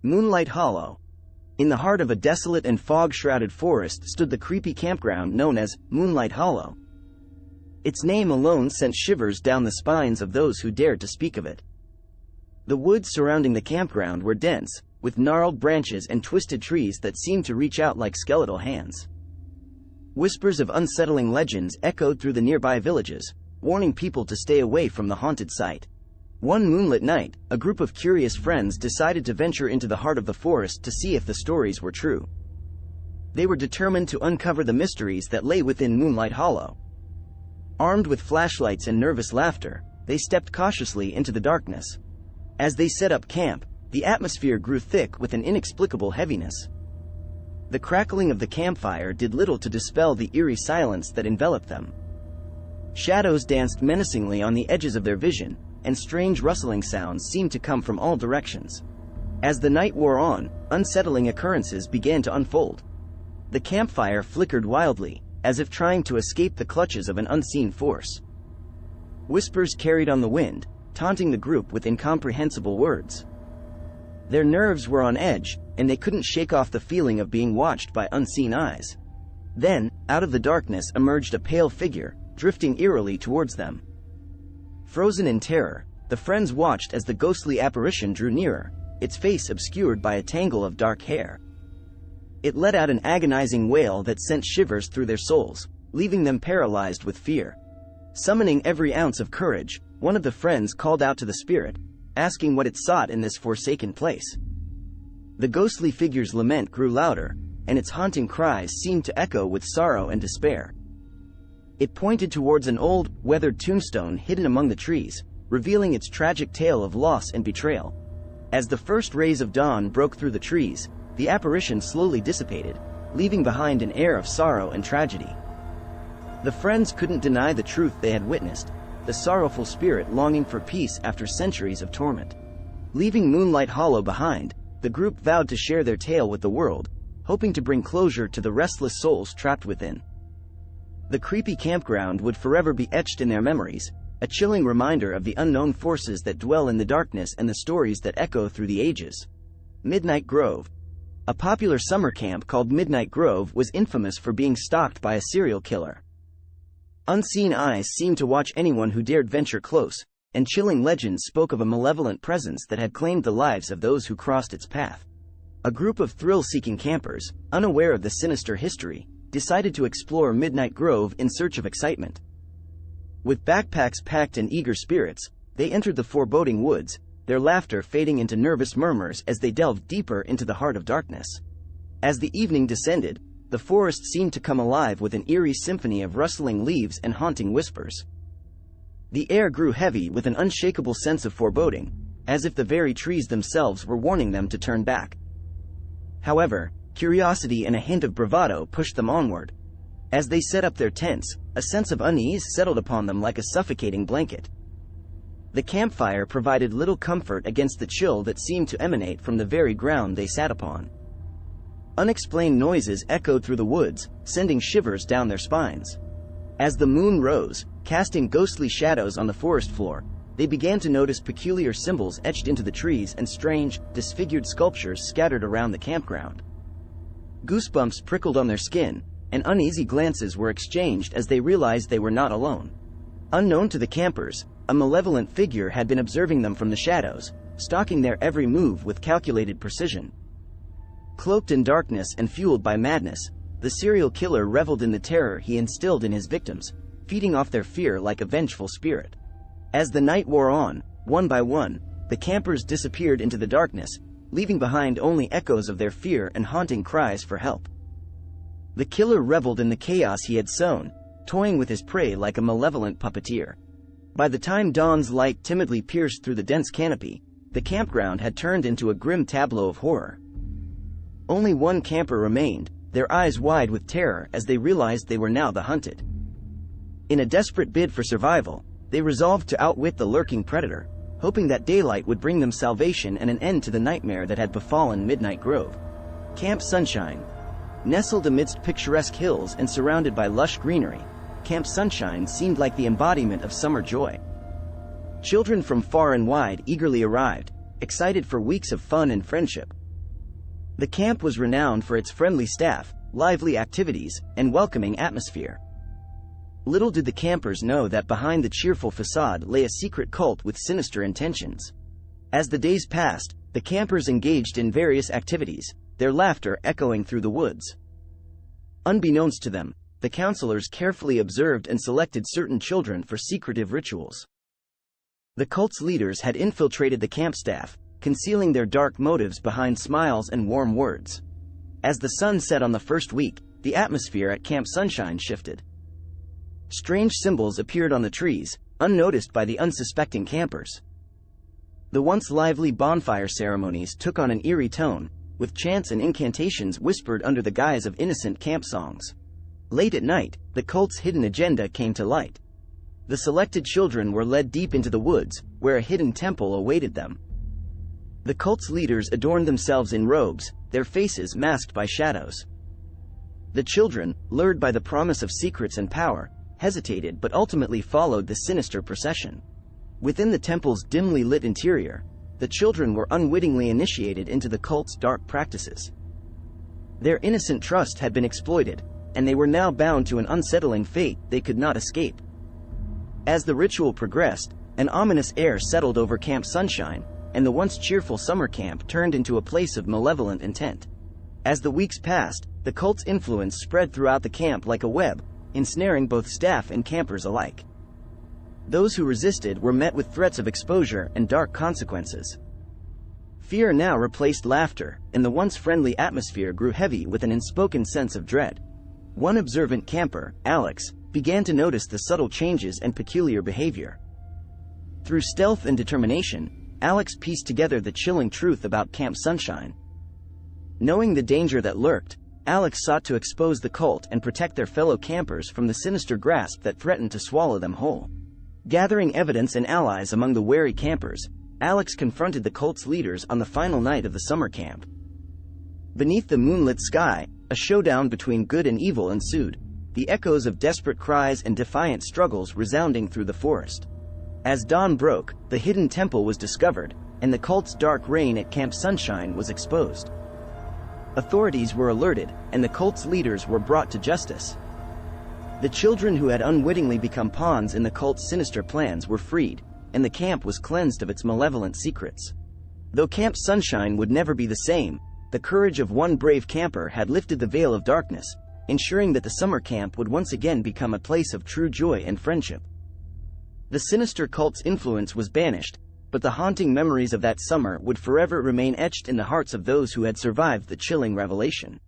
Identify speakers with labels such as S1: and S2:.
S1: Moonlight Hollow. In the heart of a desolate and fog-shrouded forest stood the creepy campground known as Moonlight Hollow. Its name alone sent shivers down the spines of those who dared to speak of it. The woods surrounding the campground were dense, with gnarled branches and twisted trees that seemed to reach out like skeletal hands. Whispers of unsettling legends echoed through the nearby villages, warning people to stay away from the haunted site. One moonlit night, a group of curious friends decided to venture into the heart of the forest to see if the stories were true. They were determined to uncover the mysteries that lay within Moonlight Hollow. Armed with flashlights and nervous laughter, they stepped cautiously into the darkness. As they set up camp, the atmosphere grew thick with an inexplicable heaviness. The crackling of the campfire did little to dispel the eerie silence that enveloped them. Shadows danced menacingly on the edges of their vision, and strange rustling sounds seemed to come from all directions. As the night wore on, unsettling occurrences began to unfold. The campfire flickered wildly, as if trying to escape the clutches of an unseen force. Whispers carried on the wind, taunting the group with incomprehensible words. Their nerves were on edge, and they couldn't shake off the feeling of being watched by unseen eyes. Then, out of the darkness emerged a pale figure, drifting eerily towards them. Frozen in terror, the friends watched as the ghostly apparition drew nearer, its face obscured by a tangle of dark hair. It let out an agonizing wail that sent shivers through their souls, leaving them paralyzed with fear. Summoning every ounce of courage, one of the friends called out to the spirit, asking what it sought in this forsaken place. The ghostly figure's lament grew louder, and its haunting cries seemed to echo with sorrow and despair. It pointed towards an old, weathered tombstone hidden among the trees, revealing its tragic tale of loss and betrayal. As the first rays of dawn broke through the trees, the apparition slowly dissipated, leaving behind an air of sorrow and tragedy. The friends couldn't deny the truth they had witnessed, the sorrowful spirit longing for peace after centuries of torment. Leaving Moonlight Hollow behind, the group vowed to share their tale with the world, hoping to bring closure to the restless souls trapped within. The creepy campground would forever be etched in their memories, a chilling reminder of the unknown forces that dwell in the darkness and the stories that echo through the ages. Midnight Grove. A popular summer camp called Midnight Grove was infamous for being stalked by a serial killer. Unseen eyes seemed to watch anyone who dared venture close, and chilling legends spoke of a malevolent presence that had claimed the lives of those who crossed its path. A group of thrill-seeking campers, unaware of the sinister history, decided to explore Midnight Grove in search of excitement. With backpacks packed and eager spirits, they entered the foreboding woods, their laughter fading into nervous murmurs as they delved deeper into the heart of darkness. As the evening descended, the forest seemed to come alive with an eerie symphony of rustling leaves and haunting whispers. The air grew heavy with an unshakable sense of foreboding, as if the very trees themselves were warning them to turn back. However, curiosity and a hint of bravado pushed them onward. As they set up their tents, a sense of unease settled upon them like a suffocating blanket. The campfire provided little comfort against the chill that seemed to emanate from the very ground they sat upon. Unexplained noises echoed through the woods, sending shivers down their spines. As the moon rose, casting ghostly shadows on the forest floor, they began to notice peculiar symbols etched into the trees and strange, disfigured sculptures scattered around the campground. Goosebumps prickled on their skin, and uneasy glances were exchanged as they realized they were not alone. Unknown to the campers, a malevolent figure had been observing them from the shadows, stalking their every move with calculated precision. Cloaked in darkness and fueled by madness, the serial killer reveled in the terror he instilled in his victims, feeding off their fear like a vengeful spirit. As the night wore on, one by one, the campers disappeared into the darkness, leaving behind only echoes of their fear and haunting cries for help. The killer reveled in the chaos he had sown, toying with his prey like a malevolent puppeteer. By the time dawn's light timidly pierced through the dense canopy, the campground had turned into a grim tableau of horror. Only one camper remained, their eyes wide with terror as they realized they were now the hunted. In a desperate bid for survival, they resolved to outwit the lurking predator, hoping that daylight would bring them salvation and an end to the nightmare that had befallen Midnight Grove. Camp Sunshine. Nestled amidst picturesque hills and surrounded by lush greenery, Camp Sunshine seemed like the embodiment of summer joy. Children from far and wide eagerly arrived, excited for weeks of fun and friendship. The camp was renowned for its friendly staff, lively activities, and welcoming atmosphere. Little did the campers know that behind the cheerful facade lay a secret cult with sinister intentions. As the days passed, the campers engaged in various activities, their laughter echoing through the woods. Unbeknownst to them, the counselors carefully observed and selected certain children for secretive rituals. The cult's leaders had infiltrated the camp staff, concealing their dark motives behind smiles and warm words. As the sun set on the first week, the atmosphere at Camp Sunshine shifted. Strange symbols appeared on the trees, unnoticed by the unsuspecting campers. The once lively bonfire ceremonies took on an eerie tone, with chants and incantations whispered under the guise of innocent camp songs. Late at night, the cult's hidden agenda came to light. The selected children were led deep into the woods, where a hidden temple awaited them. The cult's leaders adorned themselves in robes, their faces masked by shadows. The children, lured by the promise of secrets and power, hesitated but ultimately followed the sinister procession. Within the temple's dimly lit interior, the children were unwittingly initiated into the cult's dark practices. Their innocent trust had been exploited, and they were now bound to an unsettling fate they could not escape. As the ritual progressed, an ominous air settled over Camp Sunshine, and the once cheerful summer camp turned into a place of malevolent intent. As the weeks passed, the cult's influence spread throughout the camp like a web, ensnaring both staff and campers alike. Those who resisted were met with threats of exposure and dark consequences. Fear now replaced laughter, and the once friendly atmosphere grew heavy with an unspoken sense of dread. One observant camper, Alex, began to notice the subtle changes and peculiar behavior. Through stealth and determination, Alex pieced together the chilling truth about Camp Sunshine. Knowing the danger that lurked, Alex sought to expose the cult and protect their fellow campers from the sinister grasp that threatened to swallow them whole. Gathering evidence and allies among the wary campers, Alex confronted the cult's leaders on the final night of the summer camp. Beneath the moonlit sky, a showdown between good and evil ensued, the echoes of desperate cries and defiant struggles resounding through the forest. As dawn broke, the hidden temple was discovered, and the cult's dark reign at Camp Sunshine was exposed. Authorities were alerted, and the cult's leaders were brought to justice. The children who had unwittingly become pawns in the cult's sinister plans were freed, and the camp was cleansed of its malevolent secrets. Though Camp Sunshine would never be the same, the courage of one brave camper had lifted the veil of darkness, ensuring that the summer camp would once again become a place of true joy and friendship. The sinister cult's influence was banished, but the haunting memories of that summer would forever remain etched in the hearts of those who had survived the chilling revelation.